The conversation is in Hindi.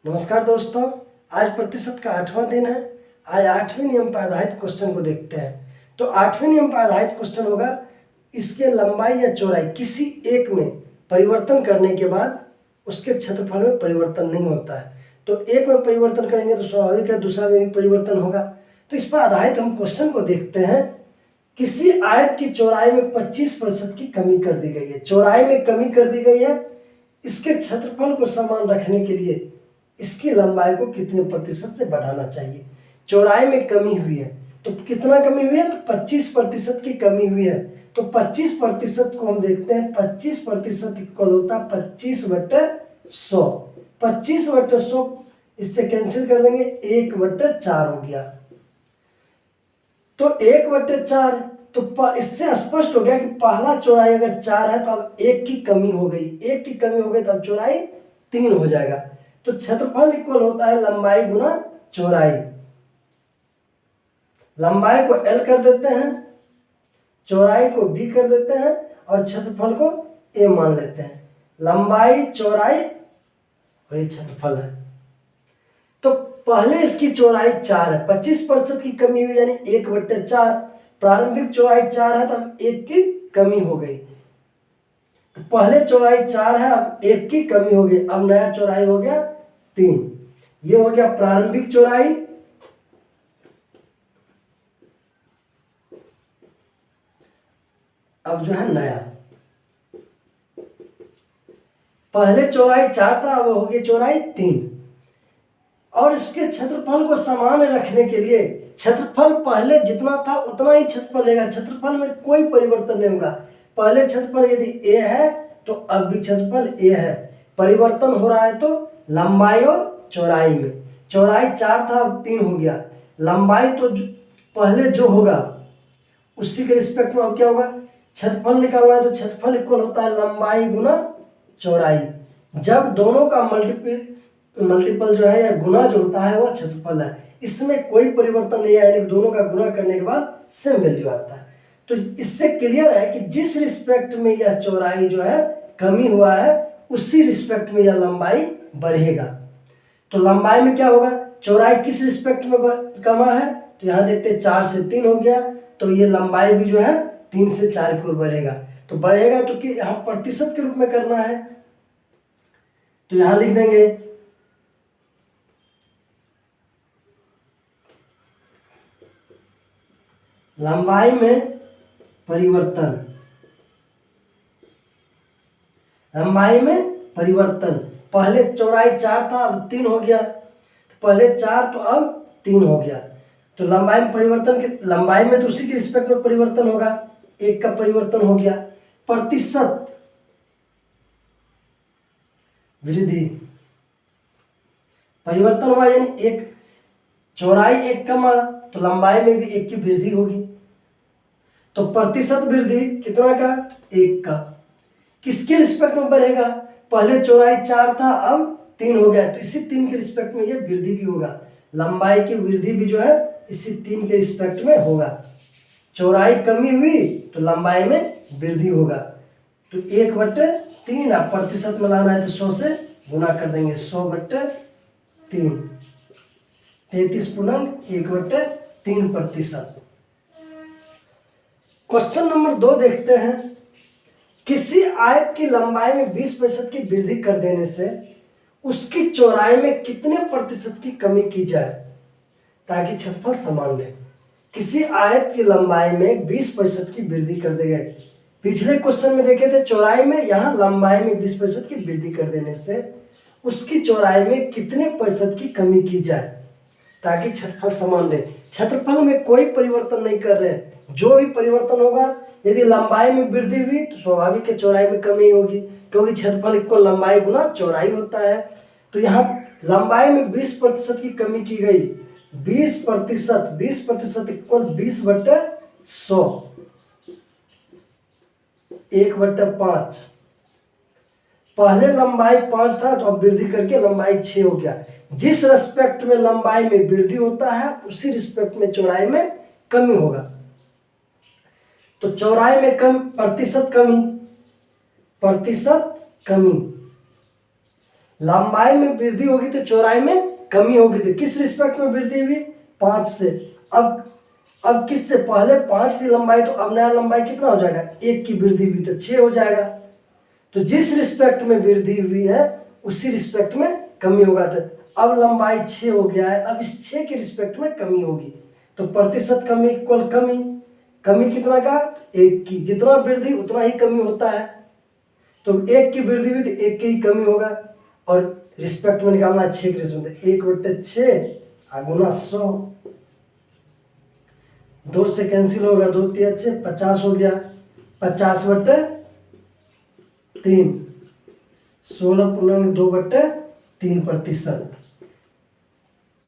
नमस्कार दोस्तों, आज प्रतिशत का 8वां दिन है। आज 8वें नियम पर आधारित क्वेश्चन को देखते हैं। तो 8वें नियम पर आधारित क्वेश्चन होगा, इसके लंबाई या चौड़ाई किसी एक में परिवर्तन करने के बाद उसके क्षेत्रफल में परिवर्तन नहीं होता है। तो एक में परिवर्तन करेंगे तो स्वाभाविक है दूसरा में भी परिवर्तन होगा। तो इस पर आधारित हम क्वेश्चन को देखते हैं। किसी आयत की चौड़ाई में 25% की कमी कर दी गई है। चौड़ाई में कमी कर दी गई है, इसके क्षेत्रफल को समान रखने के लिए इसकी लंबाई को कितने प्रतिशत से बढ़ाना चाहिए। चौड़ाई में कमी हुई है तो कितना कमी हुई है, तो 25% की कमी हुई है। तो 25% को हम देखते हैं, 25% इक्वल होता है 25/100। 25/100 इससे कैंसिल कर देंगे, 1/4 हो गया। तो 1/4 तो इससे स्पष्ट हो गया कि पहला चौड़ाई अगर 4 है तो अब 1 की कमी हो गई। 1 की कमी हो गई तो अब चौड़ाई 3 हो जाएगा। तो क्षेत्रफल इक्वल होता है लंबाई गुना चौड़ाई। लंबाई को L कर देते हैं, चौड़ाई को B कर देते हैं और क्षेत्रफल को A मान लेते हैं। लंबाई, चौड़ाई और ये क्षेत्रफल है। तो पहले इसकी चौड़ाई 4 है, 25% की कमी हुई यानी 1/4। प्रारंभिक चौड़ाई 4 है तो अब 1 की कमी हो गई। तो पहले चौड़ाई 4 है, अब 1 की कमी हो गई। अब नया चौड़ाई हो गया 3। ये हो गया प्रारंभिक चौड़ाई। अब जो है नया, पहले चौड़ाई 4 था, अब हो गई चौड़ाई 3। और इसके क्षेत्रफल को समान रखने के लिए क्षेत्रफल पहले जितना था उतना ही क्षेत्रफल लेगा। क्षेत्रफल में कोई परिवर्तन नहीं होगा। पहले क्षेत्रफल यदि A है तो अब भी क्षेत्रफल A है। परिवर्तन हो रहा है तो लंबाई और चौड़ाई में। चौड़ाई 4 था, अब 3 हो गया। लंबाई तो पहले जो होगा उसी के रिस्पेक्ट में अब क्या होगा, क्षेत्रफल निकालना है तो क्षेत्रफल इक्वल होता है लंबाई गुना चौड़ाई। जब दोनों का मल्टीपल जो है या गुना जो होता है वह क्षेत्रफल है। इसमें कोई परिवर्तन नहीं है, यानी दोनों का गुना करने के बाद सेम वैल्यू आता है। तो इससे क्लियर है कि जिस रिस्पेक्ट में यह चौड़ाई जो है कमी हुआ है उसी रिस्पेक्ट में यह लंबाई बढ़ेगा। तो लंबाई में क्या होगा, चौड़ाई किस रिस्पेक्ट में कमा है, तो यहाँ देखते हैं 4 से 3 हो गया। तो ये लंबाई भी जो है 3 से 4 की ओर बढ़ेगा। तो बढ़ेगा तो कि यहाँ प्रतिशत के रूप में करना है, तो यहाँ लिख देंगे लंबाई में परिवर्तन। लंबाई में परिवर्तन, पहले चौड़ाई 4 था, अब 3 हो गया। तो पहले 4 तो अब 3 हो गया। तो लंबाई में परिवर्तन के, लंबाई में तो उसी के रिस्पेक्ट में परिवर्तन होगा, 1 का परिवर्तन हो गया। प्रतिशत वृद्धि, परिवर्तन हुआ यानी 1, चौड़ाई 1 कमा तो लंबाई में भी 1 की वृद्धि होगी। तो प्रतिशत वृद्धि कितना का, 1 का। किसके रिस्पेक्ट में बढ़ेगा, पहले चौड़ाई 4 था, अब 3 हो गया। तो इसी 3 के रिस्पेक्ट में ये वृद्धि भी होगा। लंबाई की वृद्धि भी जो है इसी 3 के रिस्पेक्ट में होगा। चौड़ाई कमी हुई तो लंबाई में वृद्धि होगा। तो 1/3, आप प्रतिशत में लाना है तो 100 से गुना कर देंगे। 100/3, 33.1/3%। क्वेश्चन नंबर 2 देखते हैं। किसी आयत की लंबाई में 20% की वृद्धि कर देने से उसकी चौड़ाई में कितने प्रतिशत की कमी की जाए ताकि क्षेत्रफल समान रहे। किसी आयत की लंबाई में 20% की वृद्धि कर दी गई। पिछले क्वेश्चन में देखे थे चौड़ाई में, यहाँ लंबाई में 20% की वृद्धि कर देने से उसकी चौड़ाई में कितने प्रतिशत की कमी की जाए ताकि क्षेत्रफल समान रहे। क्षेत्रफल में कोई परिवर्तन नहीं कर रहे हैं। जो भी परिवर्तन होगा, यदि लंबाई में वृद्धि हुई तो स्वाभाविक है चौड़ाई में कमी होगी, क्योंकि क्षेत्रफल इक्वल लंबाई गुना चौड़ाई होता है। तो यहाँ लंबाई में 20% की कमी की गई। 20% इक्वल 20/100, 1/5। पहले लंबाई 5 था तो अब वृद्धि करके लंबाई 6 हो गया। जिस रिस्पेक्ट में लंबाई में वृद्धि होता है उसी रिस्पेक्ट में चौड़ाई में कमी होगा। तो चौड़ाई में प्रतिशत कमी, लंबाई में वृद्धि होगी तो चौड़ाई में कमी होगी। तो किस रिस्पेक्ट में वृद्धि हुई? 5 से। अब किससे? पहले 5 थी लंबाई, तो अब नया लंबाई कितना हो जाएगा? 1 की वृद्धि हुई तो 6 हो जाएगा। तो जिस रिस्पेक्ट में वृद्धि हुई है उसी रिस्पेक्ट में कमी होगा। तो अब लंबाई 6 हो गया है, अब इस 6 के रिस्पेक्ट में कमी होगी। तो प्रतिशत कमी इक्वल कमी। कमी कितना का? 1 की। जितना वृद्धि उतना ही कमी होता है। तो 1 की वृद्धि हुई तो 1 की ही कमी होगा। और रिस्पेक्ट में निकालना है 6 के रिस्पेक्ट में, 1/6 गुना 100। 2 से कैंसिल होगा, 2 3 6 50 हो गया। 50/3 16 पूर्णांक 2/3 प्रतिशत।